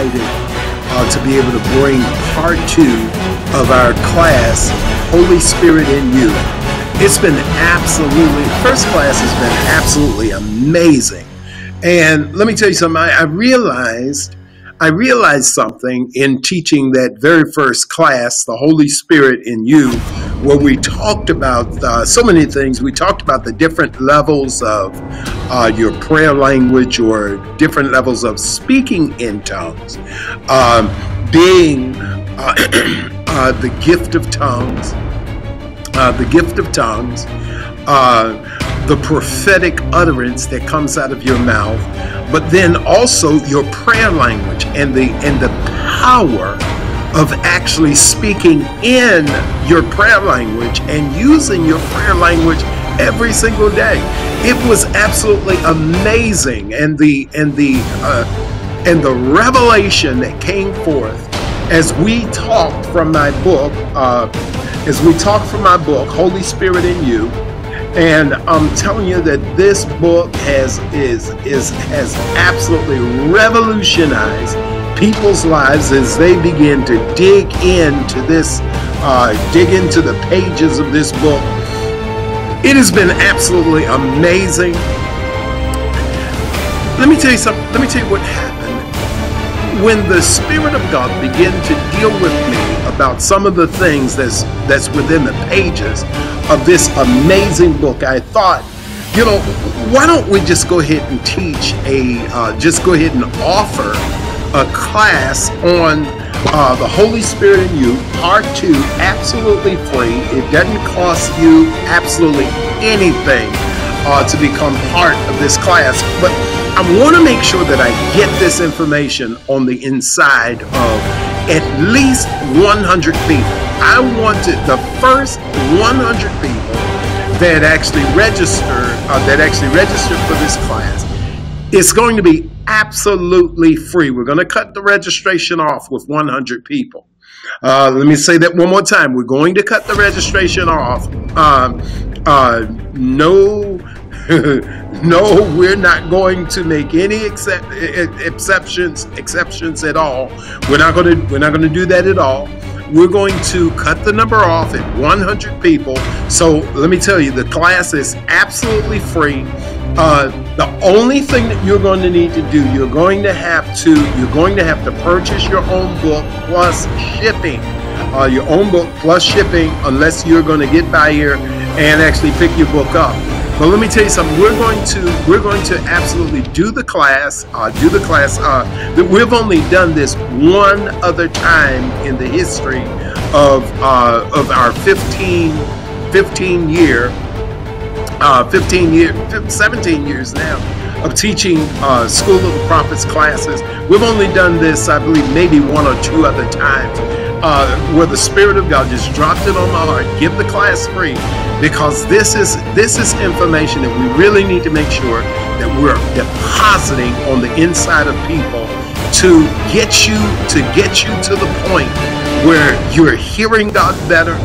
excited to be able to bring part 2 of our class, Holy Spirit in You. It's been absolutely, first class has been absolutely amazing. And let me tell you something, I realized something in teaching that very first class, the Holy Spirit in You, where we talked about so many things. We talked about the different levels of your prayer language, or different levels of speaking in tongues, being the gift of tongues, the prophetic utterance that comes out of your mouth, but then also your prayer language and the power of actually speaking in your prayer language and using your prayer language every single day. It was absolutely amazing, and the revelation that came forth as we talked from my book, Holy Spirit in You. And I'm telling you that this book has absolutely revolutionized people's lives as they begin to dig into the pages of this book. It has been absolutely amazing. Let me tell you something. Let me tell you what happened. When the Spirit of God began to deal with me about some of the things that's within the pages of this amazing book, I thought, you know, why don't we just go ahead and teach just go ahead and offer a class on the Holy Spirit in You, part 2, absolutely free. It doesn't cost you absolutely anything to become part of this class. But I want to make sure that I get this information on the inside of at least 100 people. I wanted the first 100 people that actually registered for this class. It's going to be absolutely free. We're going to cut the registration off with 100 people. Let me say that one more time. We're going to cut the registration off. No, we're not going to make any exceptions at all. We're not going to do that at all. We're going to cut the number off at 100 people. So let me tell you, the class is absolutely free. The only thing that you're going to need to do, you're going to have to purchase your own book plus shipping. Your own book plus shipping, unless you're going to get by here and actually pick your book up. But let me tell you something. We're going to absolutely do the class. We've only done this one other time in the history of our 17 years now of teaching School of the Prophets classes. We've only done this, I believe, maybe one or two other times, where the Spirit of God just dropped it on my heart. Give the class free, because this is information that we really need to make sure that we're depositing on the inside of people to get you to the point where you're hearing God better.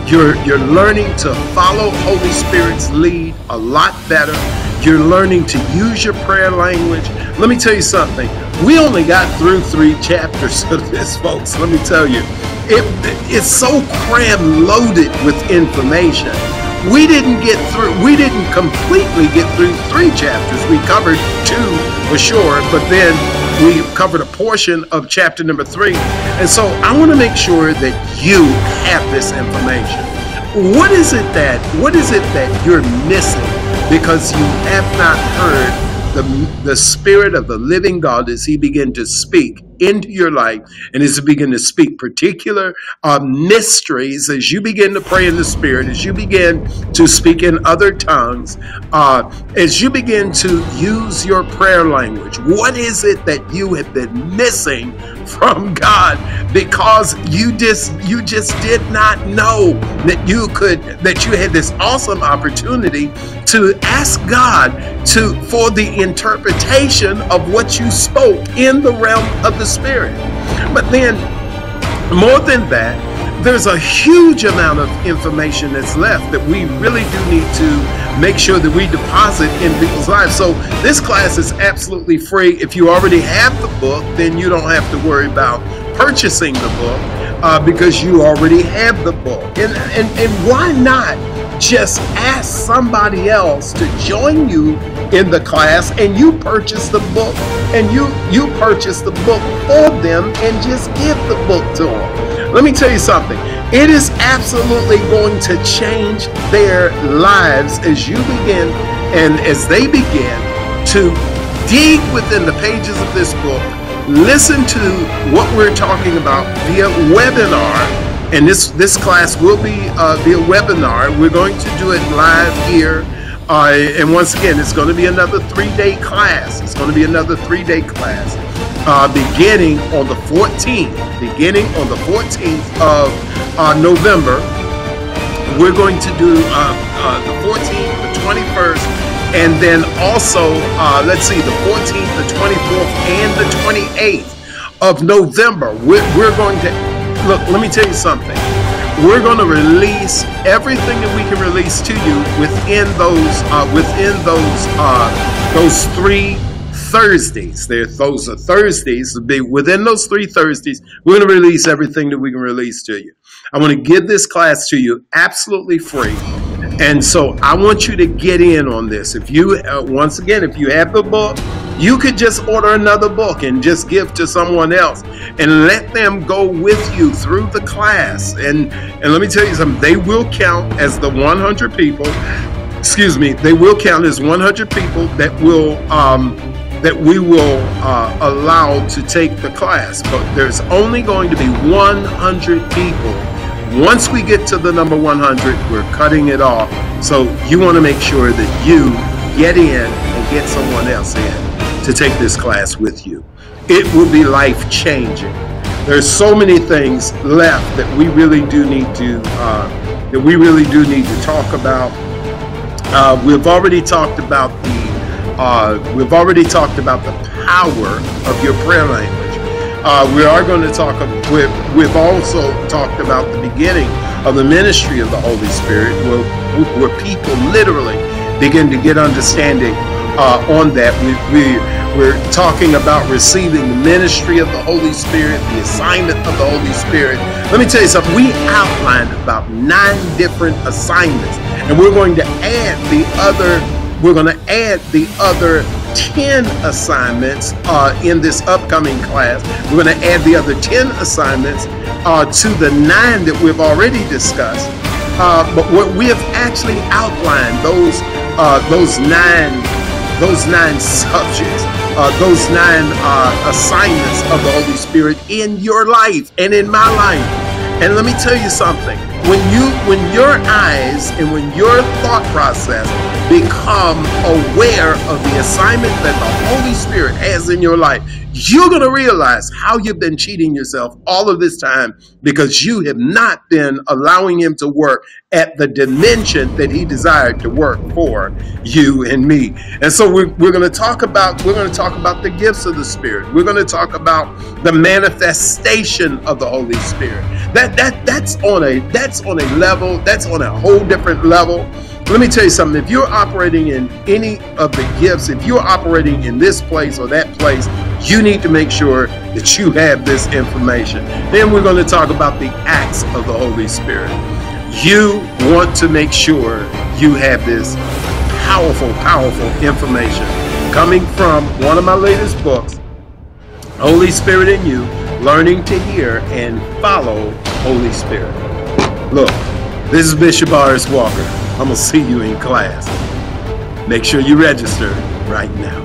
You're learning to follow Holy Spirit's lead a lot better. You're learning to use your prayer language. Let me tell you something. We only got through 3 chapters of this, folks. Let me tell you. It's so cram loaded with information. We didn't completely get through 3 chapters. We covered 2 for sure, but then we covered a portion of chapter number 3. And so I want to make sure that you have this information. What is it that you're missing because you have not heard the Spirit of the living God as He began to speak into your life, and as He began to speak particular mysteries, as you begin to pray in the Spirit, as you begin to speak in other tongues, as you begin to use your prayer language? What is it that you have been missing from God because you just did not know that you had this awesome opportunity to ask God for the interpretation of what you spoke in the realm of the Spirit? But then, more than that, there's a huge amount of information that's left that we really do need to make sure that we deposit in people's lives. So this class is absolutely free. If you already have the book, then you don't have to worry about purchasing the book because you already have the book. And why not just ask somebody else to join you in the class, and you purchase the book, and you purchase the book for them and just give the book to them. Let me tell you something. It is absolutely going to change their lives as you begin and as they begin to dig within the pages of this book, listen to what we're talking about via webinar. And this class will be via webinar. We're going to do it live here. And once again, it's going to be another 3-day class. It's going to be another 3-day class beginning on the 14th. Beginning on the 14th of November. We're going to do the 14th, the 21st, and then also, let's see, the 14th, the 24th, and the 28th of November. We're going to... Look, let me tell you something. We're going to release everything that we can release to you within those 3 Thursdays. Those are Thursdays. Within those 3 Thursdays, we're going to release everything that we can release to you. I want to give this class to you absolutely free. And so I want you to get in on this. If you, once again, if you have the book, you could just order another book and just give to someone else and let them go with you through the class. And let me tell you something, they will count as the 100 people, excuse me, they will count as 100 people that we will allow to take the class. But there's only going to be 100 people. Once we get to the number 100, we're cutting it off. So you want to make sure that you get in and get someone else in to take this class with you. It will be life-changing. There's so many things left that we really do need to talk about. We've already talked about the power of your prayer language. We are going to talk. We've also talked about the beginning of the ministry of the Holy Spirit, where people literally begin to get understanding on that. We're talking about receiving the ministry of the Holy Spirit, the assignment of the Holy Spirit. Let me tell you something. We outlined about 9 different assignments, and we're going to add the other. We're going to add the other 10 assignments in this upcoming class. We're going to add the other 10 assignments to the 9 that we've already discussed. But what we have actually outlined those 9 subjects, those 9 assignments of the Holy Spirit in your life and in my life. And let me tell you something. When your eyes and when your thought process become aware of the assignment that the Holy Spirit has in your life, you're going to realize how you've been cheating yourself all of this time because you have not been allowing him to work at the dimension that he desired to work for you and me. And so we're going to talk about the gifts of the Spirit. We're going to talk about the manifestation of the Holy Spirit. That's on a level, that's on a whole different level. Let me tell you something. If you're operating in any of the gifts, if you're operating in this place or that place, you need to make sure that you have this information. Then we're going to talk about the acts of the Holy Spirit. You want to make sure you have this powerful, powerful information coming from one of my latest books, Holy Spirit in You, Learning to Hear and Follow Holy Spirit. Look, this is Bishop R.S. Walker. I'm going to see you in class. Make sure you register right now.